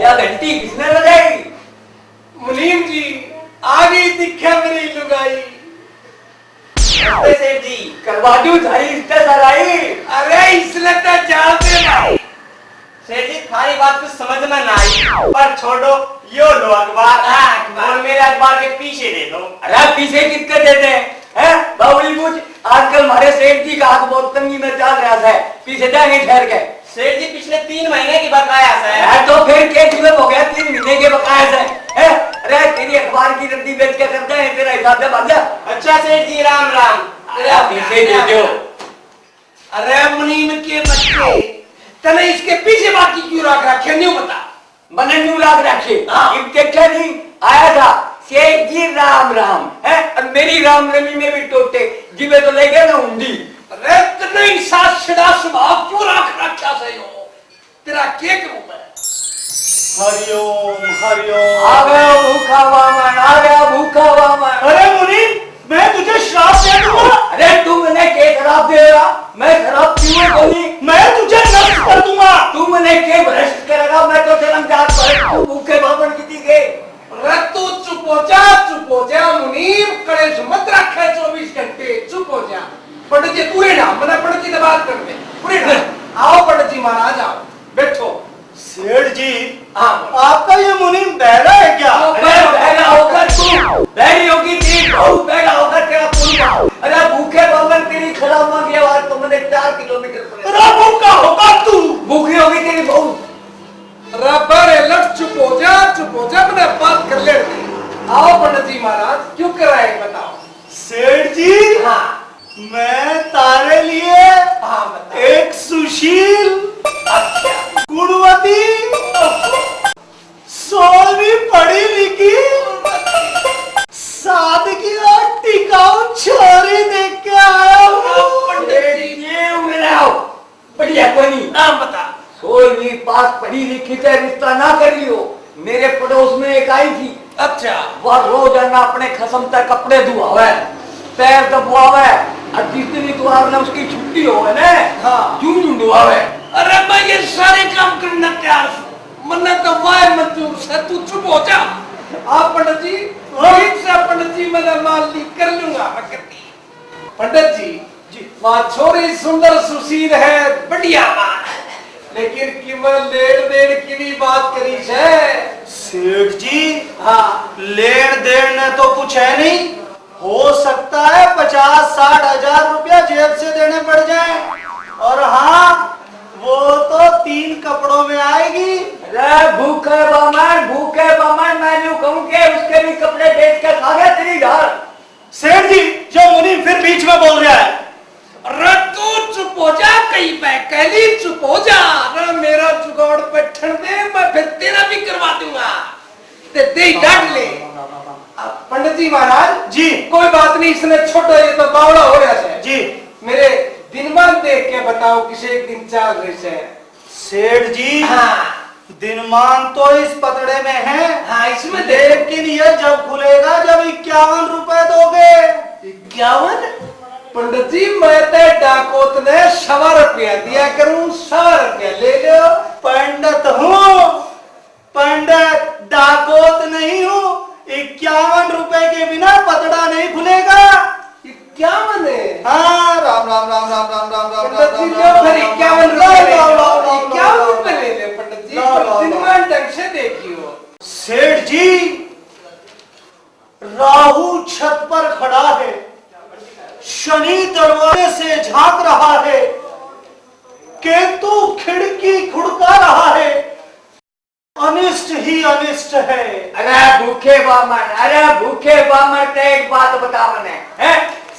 या घंटी किसने बजाई? मुनीम जी आगे दिखा मेरी लुगाई। सेठ जी करवा दूं थारी रिश्ता सराई। अरे इसलिए तो जानते ना सेठ जी थारी बात कुछ समझ में ना आई, पर छोड़ो, यो लो अखबार और मेरे अखबार के पीछे दे दो। अरे पीछे किसके देते हैं? बाबूली पूछ, आजकल हमारे सेठ जी का हाथ बहुत तंगी में चल रहा है, पीछे जाएंगे ठहर के। सेठ जी पिछले 3 महीने की बकाया है। तो फिर केस में हो गया 3 महीने के बकाया से। अरे तेरी अखबार की रद्दी बेच के करते हैं, तेरा हिसाब से भाग जा। अच्छा सेठ जी राम राम। पीछे दे दो। अरे मुनीम के बच्चे तने इसके पीछे बाकी क्यों रख रखे नहीं बता। मैंने न्यू लाग रखे देखा नहीं आया था सेठ जी राम राम है, और मेरी रामनवमी में भी टोटे जिवे तो ले गए ना उंडी। अरे तने साथ छिड़ा स्वभाव क्यों रख रखा सही हो, तेरा क्या करूं मैं। हरिओम हरिओम। आ गया भूखा वामन, आ गया भूखा वामन। अरे मुनीम मैं तुझे श्राप दे दूंगा। अरे तू मैंने के शराब देगा? मैं शराब पीऊं तो नहीं। मैं तुझे नष्ट कर दूंगा। तू मैंने के भ्रष्ट करेगा? मैं तो जन्म जात पर तू भूखे वामन की गए। अरे तू चुप हो जा मुनीम, कड़े मत रखे 24 घंटे, चुप हो जा। पंडित जी पूरे ना मैंने पंडित जी से बात कर ले पूरे ना। आओ पंडित जी महाराज आओ बैठो। सेठ जी हाँ आपका ये मुनीम बहरा है क्या? अरे बहरा होकर तू बहरी होगी, तेरी बहू बहरा होकर तेरा पुलवा। अरे भूखे वामन तेरी खराब की आवाज तो मैंने 4 किलोमीटर पर। अरे भूखा होगा तू। भूखी होगी तेरी बहू। रबर लट चुप हो जा मैंने बात कर ले। आओ पंडित जी महाराज क्यों कराए बताओ। सेठ जी हाँ मैं तारे लिए हाँ बताओ। एक सुशील गुणवती 16वीं पढ़ी लिखी सादगी और टिकाऊ छोरी देख के आया हूँ। पंडित जी ये मिलाओ बढ़िया कोई नहीं। नाम बता। 16वीं पास पढ़ी लिखी से रिश्ता ना कर लियो। मेरे पड़ोस में एक आई थी, अच्छा वह रोजाना अपने खसम तक कपड़े धुआवे, पैर दबवावे, और जिस दिन इतवार में उसकी छुट्टी हो ना हाँ जूं धुआवे। अरे मैं ये सारे काम करना तैयार हूँ, मन्ना तो वाह मंजूर से, तू चुप हो जा। आप पंडित जी ठीक से पंडित जी मैं माल ली कर लूंगा मैं करती। पंडित जी वहाँ छोरी सुंदर सुशील है बढ़िया बात, लेकिन कीमत लेन देन की भी बात करी है। सेठ जी हाँ लेन देन ने तो कुछ है नहीं, हो सकता है 50-60 हजार रुपया जेब से देने पड़ जाए, और हाँ वो तो 3 कपड़ों में आएगी। अरे भूखे बामन मैं यूं कहूं कि उसके भी कपड़े बेच के खा गया तेरी घर। सेठ जी जो मुनीम फिर बीच में बोल रहा है। अरे तू चुप हो जा, कहीं पे कहली चुप हो जा। अरे मेरा जुगाड़ पे ठंड दे, मैं फिर तेरा भी करवा दूंगा, ते दे डांट ले। पंडित जी महाराज जी कोई बात नहीं, इसने छोटा ये तो बावड़ा हो रहा है जी। मेरे दिनमान देख के बताओ किसे एक दिन चल रही है। सेठ जी हाँ दिनमान तो इस पतड़े में है, हाँ इसमें लेकिन ये जब खुलेगा जब 51 रुपए दोगे। 51? पंडित जी मैं तो डाकोत ने 1.25 रुपया दिया करूं, 1.25 रुपया ले लो। पंडित हूँ, पंडित डाकोत नहीं हूँ। 51 रुपए के बिना पतड़ा नहीं खुलेगा। 51 है? हाँ राम राम राम राम राम राम राम पंडित जी लो फिर 51 रुपए ले ले पंडित जी, दिनमान ढंग से देखियो। सेठ जी राहु छत पर खड़ा है, शनि दरवाजे से झांक रहा है, केतु खिड़की खुड़का रहा है, अनिष्ट ही अनिष्ट है। अरे भूखे बामन ते एक बात बता मने है,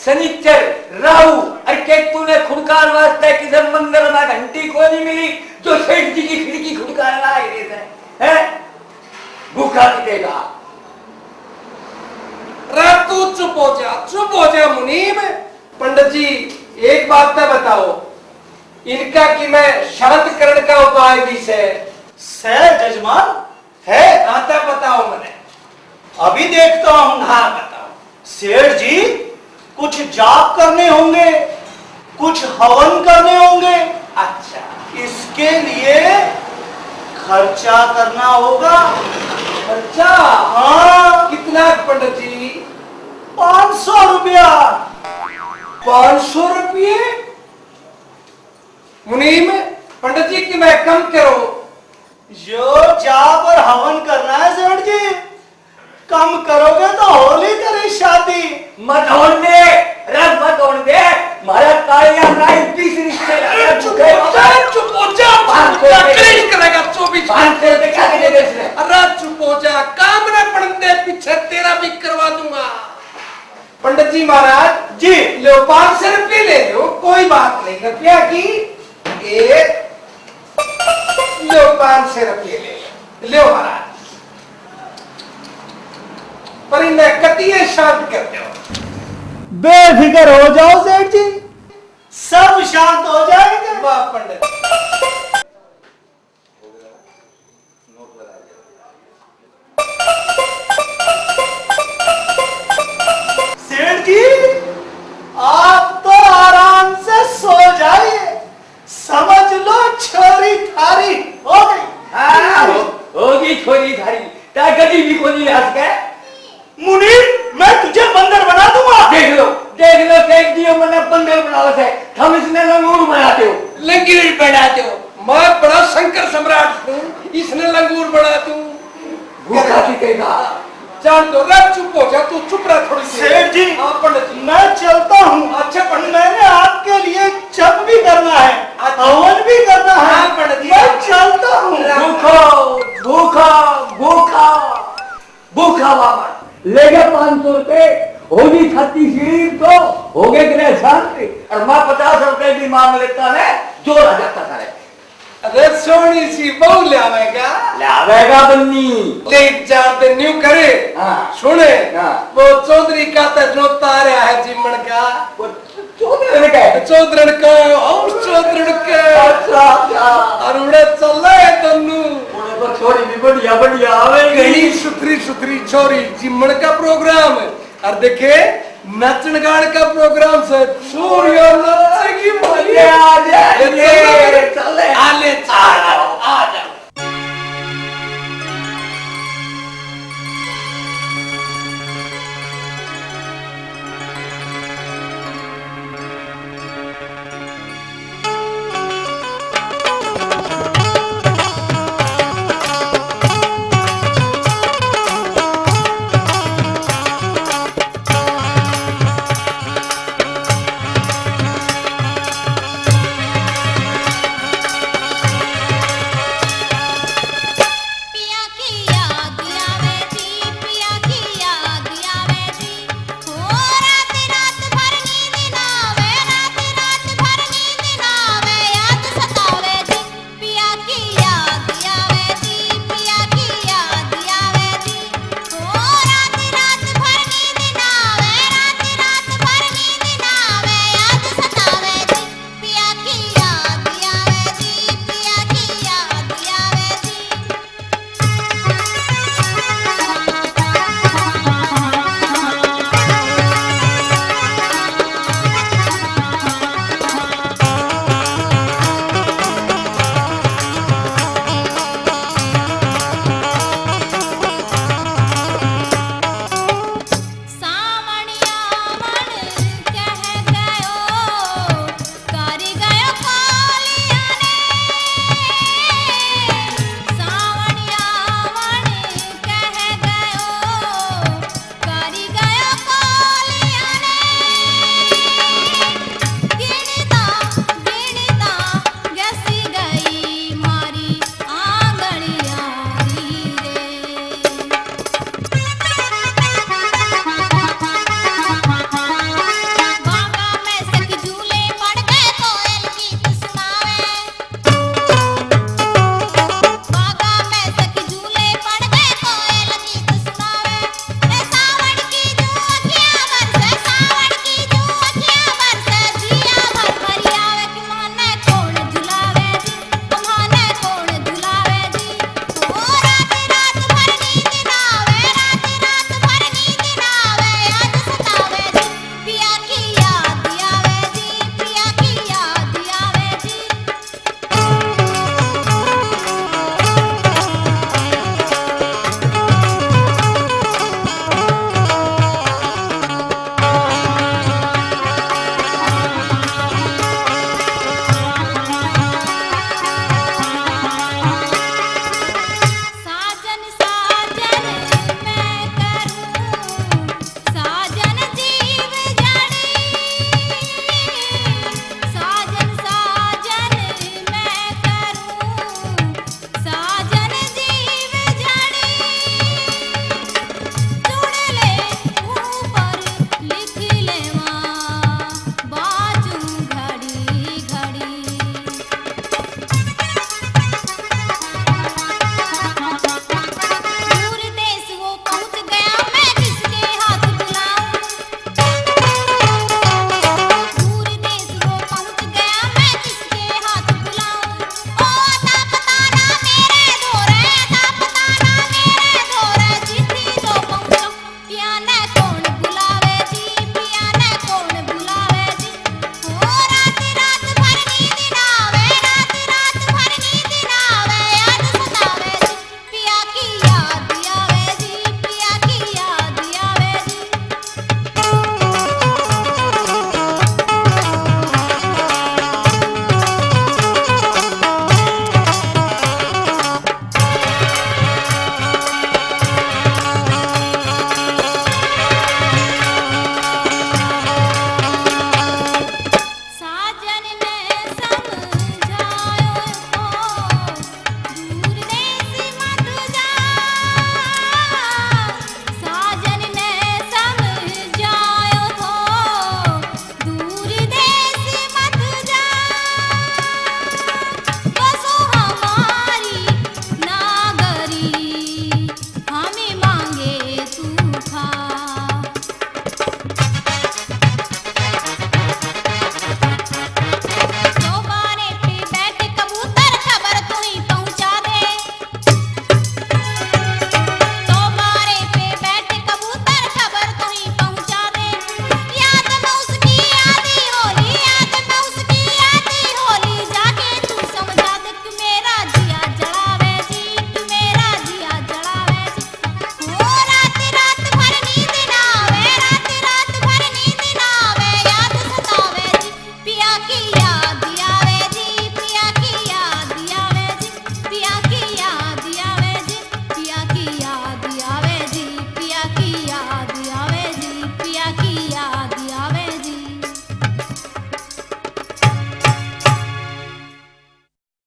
शनिचर राहु और केतु ने खुड़कार वास्ते किसी मंदिर में घंटी को नहीं मिली जो सेठ जी की खिड़की खुड़कार ला है भूखा मिलेगा। तू चुप हो जा मुनीम। पंडित जी एक बात तो बताओ, इनका कि मैं शांत करण का उपाय भी से जजमान है। आता बताओ मैंने। अभी देखता हूँ। हाँ बताओ। सेठ जी कुछ जाप करने होंगे, कुछ हवन करने होंगे। अच्छा इसके लिए खर्चा करना होगा। खर्चा हाँ, कितना पंडित जी? 500 रुपया। 500 रुपये? मुनीम पंडित जी कि मैं कम करो? जो जाप और हवन करना है सेठ जी, कम करोगे तो होली करी शादी। मत होने दे, रस मत होने दे। मारा तालियां नाई पीस रिश्ते लगा चुके चुप हो जा, कलेश करेगा 24 500 रुपए क्या दे दे इसने? अरे चुप हो जा, काम न पड़ने पीछे तेरा भी करवा दूंगा। पंडित जी महाराज जी लो 500 रुपये ले लो, कोई बात नहीं। रुपया की एक लो 500 रुपये ले लो महाराज, पर इन्हें कतिये शांत कर दो। बेफिक्र हो जाओ सेठ जी, सब शांत हो जाएंगे। वाह पंडित। सेठ जी आप तो आराम से सो जाइए, समझ लो छोरी थारी हो गई। हाँ, होगी छोरी थारी ता कभी भी कोई हंस के मुनीर मैं तुझे बंदर बना दूंगा। देख लो सेठ जी मैंने बंदर बनावत है, हम इसने लंगूर बनाते हो। लंगूर बनाते हो? मैं बड़ा शंकर सम्राट हूँ, इसने लंगूर बना दूं? भूखा दिखेगा। जान दो, चुप हो जा, तू चुप रह थोड़ी सी। सेठ जी हाँ पंडित जी। मैं चलता हूँ। अच्छा पंडित, मैंने आपके लिए जप भी करना है, हवन भी करना है। हाँ पंडित जी। मैं चलता हूँ। भूखो भूखा भूखा भूखा बाबा ले गए 500 रुपए, होगी छत्ती सीढ़ी तो हो गए ग्रह शांति, और मैं 50 रुपए भी मांग लेता है, जोर आ जाता सारे। अरे सोनी सी बहू ले आवेगा, लावेगा बन्नी ले जाते न्यू करे। हाँ। सुने हाँ। वो चौधरी का तो तारा है जिमन का, चौधरी का चौधरी का और चौधरी का अच्छा और उड़े चल रहे तन्नू तो छोरी भी बढ़िया बढ़िया आवे गई सुथरी सुथरी छोरी जिमन का प्रोग्राम, और देखे नचन गान का प्रोग्राम से सूर्य नचेगी आ जाए चले चले आ जाओ।